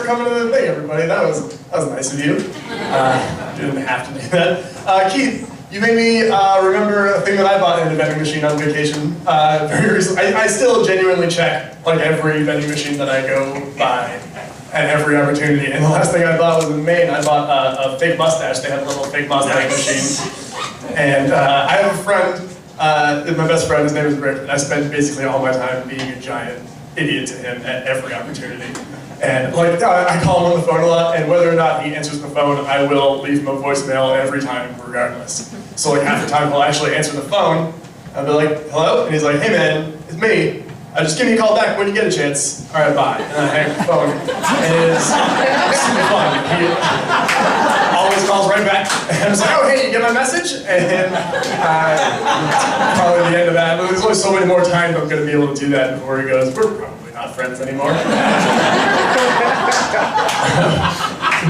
coming to the thing, everybody. That was nice of you. You didn't have to do that. Keith, you made me remember a thing that I bought in a vending machine on vacation very recently. I still genuinely check like every vending machine that I go by at every opportunity. And the last thing I bought was in Maine. I bought a fake mustache. They have a little fake mustache machine. And I have a friend. My best friend, his name is Rick, and I spend basically all my time being a giant idiot to him at every opportunity. And like, I call him on the phone a lot, and whether or not he answers the phone, I will leave him a voicemail every time, regardless. So like half the time he'll actually answer the phone, I'll be like, hello? And he's like, hey man, it's me. Just give me a call back when you get a chance. All right, bye. And I hang up the phone. And it is super fun. He always calls right back. And I was like, oh, hey, you get my message? And probably the end of that. But there's only so many more times I'm going to be able to do that before he goes, we're probably not friends anymore.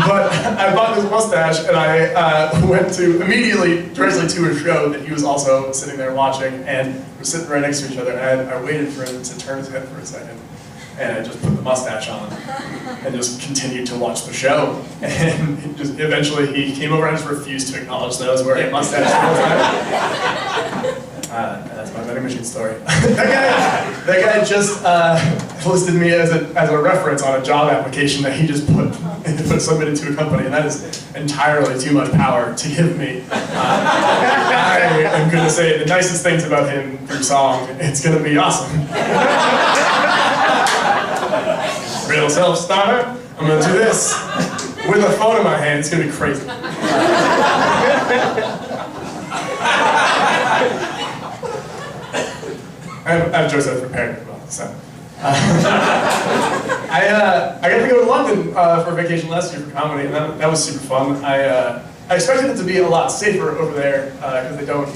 But I bought this mustache, and I went to immediately directly to a show that he was also sitting there watching, and we're sitting right next to each other, and I waited for him to turn his head for a second, and I just put the mustache on and just continued to watch the show. And just eventually he came over and just refused to acknowledge that I was wearing a mustache the whole time. That's my vending machine story. that guy just listed me as a reference on a job application that he just put submitted to a company, and that is entirely too much power to give me. I am going to say the nicest things about him through song. It's going to be awesome. Real self-starter. I'm going to do this with a phone in my hand. It's going to be crazy. I have jokes I've prepared as well, so. I got to go to London for vacation last year for comedy, and that was super fun. I expected it to be a lot safer over there because they don't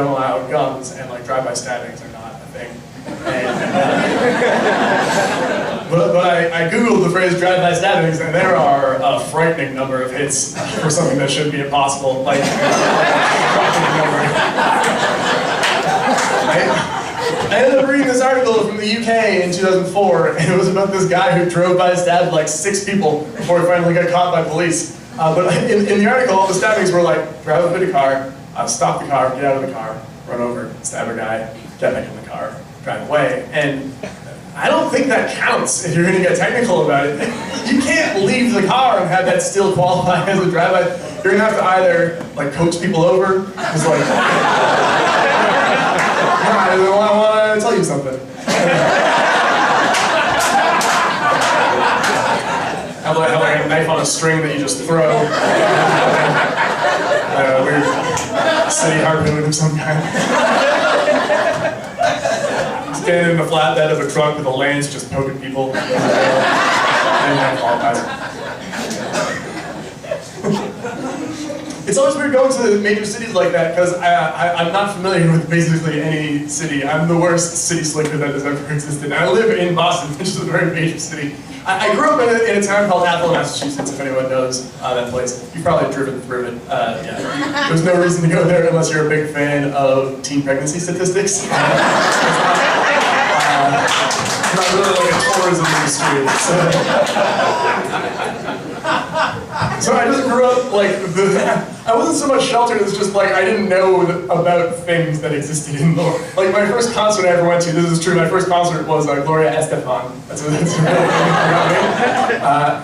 allow guns, and like drive-by stabbings are not a thing. But I googled the phrase drive-by stabbings, and there are a frightening number of hits for something that should be impossible. Like, I ended up reading this article from the UK in 2004, and it was about this guy who drove by and stabbed like 6 people before he finally got caught by police. But in the article, all the stabbings were like, drive up in a car, stop the car, get out of the car, run over, stab a guy, get back in the car, drive away. And I don't think that counts if you're going to get technical about it. You can't leave the car and have that still qualify as a drive-by. You're going to have to either like coach people over, just like, I want to tell you something. Have like a knife on a string that you just throw. Weird city harpoon of some kind. Standing in the flatbed of a truck with a lance just poking people. It's always weird going to major cities like that because I'm not familiar with basically any city. I'm the worst city slicker that has ever existed. I live in Boston, which is a very major city. I grew up in a town called Athol, Massachusetts, if anyone knows that place. You've probably driven through it. Yeah. There's no reason to go there unless you're a big fan of teen pregnancy statistics. Not really like a tourism industry. So I just grew up like, I wasn't so much sheltered as just like, I didn't know about things that existed in the world. Like my first concert I ever went to, this is true, my first concert was Gloria Estefan. That's really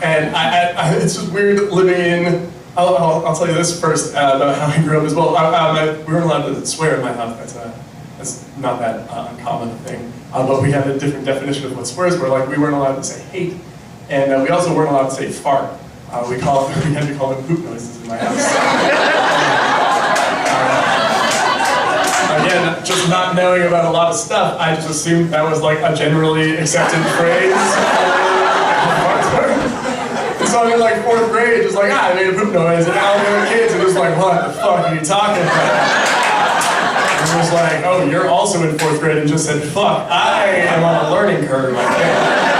and it's just weird living in, I'll tell you this first about how I grew up as well. We weren't allowed to swear in my house, that's not that uncommon a thing. But we had a different definition of what swears were. Like we weren't allowed to say hate, and we also weren't allowed to say fart. We had to call them poop noises in my house. Again, just not knowing about a lot of stuff, I just assumed that was like a generally accepted phrase. And so I'm in like 4th grade, just like, I made a poop noise, and all the other kids are just like, what the fuck are you talking about? And it was like, oh, you're also in 4th grade, and just said, fuck, I am on a learning curve, I think.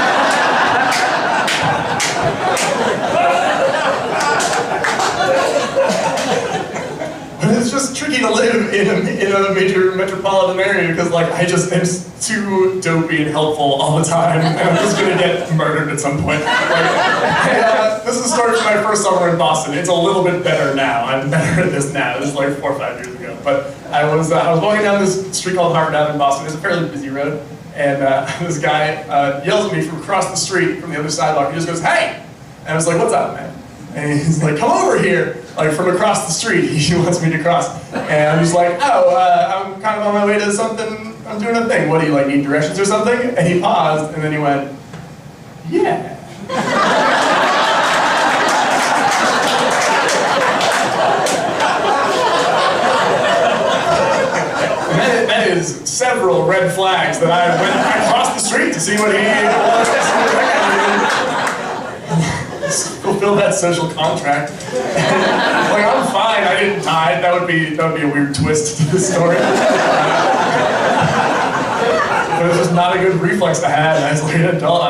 But it's just tricky to live in a major metropolitan area because like I just am too dopey and helpful all the time, and I'm just gonna get murdered at some point. This is a story from my first summer in Boston. It's a little bit better now. I'm better at this now. This is like 4 or 5 years ago. But I was walking down this street called Harvard Avenue in Boston. It's a fairly busy road, and this guy yells at me from across the street from the other sidewalk. He just goes, "Hey!" And I was like, "What's up, man?" And he's like, "Come over here," like from across the street. He wants me to cross. And I'm just like, "Oh, I'm kind of on my way to something. I'm doing a thing. What do you like, need directions or something?" And he paused, and then he went, "Yeah." And that is several red flags that I went across the street to see what he was. Fulfill that social contract. Like, I'm fine, I didn't die. That would be a weird twist to the story. But it was just not a good reflex to have as like an adult.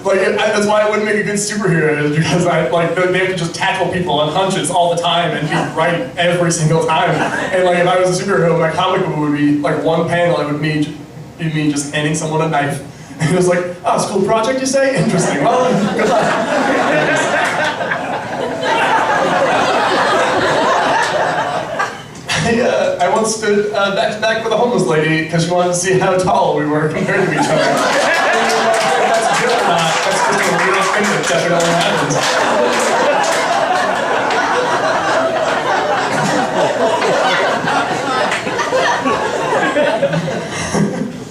That's why I wouldn't make a good superhero, is because they have to just tackle people on hunches all the time and be right every single time. And like if I was a superhero, my comic book would be like one panel, it would be me just handing someone a knife. And it was like, "Oh, school project, you say? Interesting. Well, good luck." I once stood back to back with a homeless lady because she wanted to see how tall we were compared to each other. If that's a joke or not, that's just a real thing that definitely happens.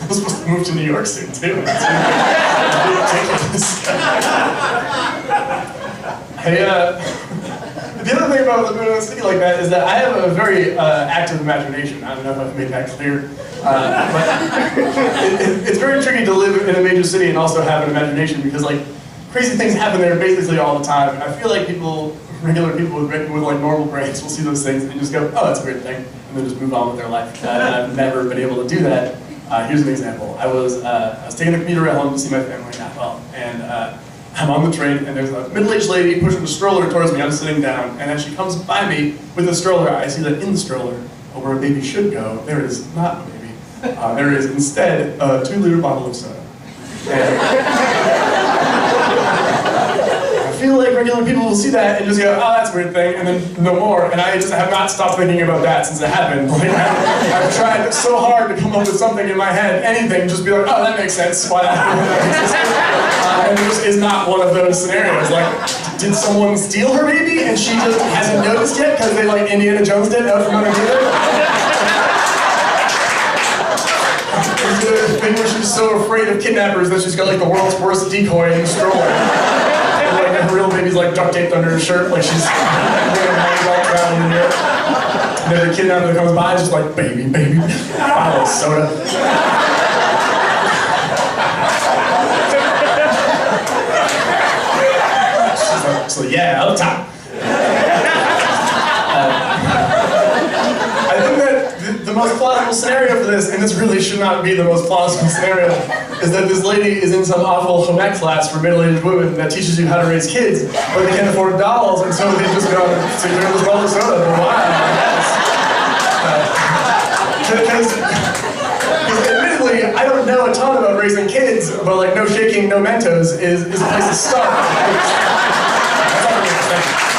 I'm supposed to move to New York soon, too. That's ridiculous. The other thing about living in a city like that is that I have a very active imagination. I don't know if I've made that clear. But it's very tricky to live in a major city and also have an imagination because like crazy things happen there basically all the time. And I feel like regular people with like normal brains will see those things and just go, "Oh, that's a weird thing," and then just move on with their life. And I've never been able to do that. Here's an example. I was taking the commuter rail home to see my family not well, and I'm on the train, and there's a middle-aged lady pushing a stroller towards me. I'm sitting down, and as she comes by me with a stroller, I see that in the stroller, where a baby should go, there is not a baby. There is instead a 2-liter bottle of soda. And I feel like regular people will see that and just go, "Oh, that's a weird thing," and then no more. And I just have not stopped thinking about that since it happened. Like, I've tried so hard to come up with something in my head, anything, just be like, "Oh, that makes sense. Why not?" And it just is not one of those scenarios. Like, did someone steal her baby and she just hasn't noticed yet because they like Indiana Jones did out from underneath her? Is it a thing where she's so afraid of kidnappers that she's got like the world's worst decoy in the stroller? And, like her real baby's like duct taped under her shirt, like she's traveling in Europe. And then the kidnapper that comes by is just like, "Baby, bottle of soda." So yeah, up top. I think that the most plausible scenario for this, and this really should not be the most plausible scenario, is that this lady is in some awful home ec class for middle-aged women that teaches you how to raise kids, but they can't afford dolls, and so they just go to drink this bottle of soda for a while. Because admittedly, I don't know a ton about raising kids, but like no shaking, no Mentos is a place to start. Thank you.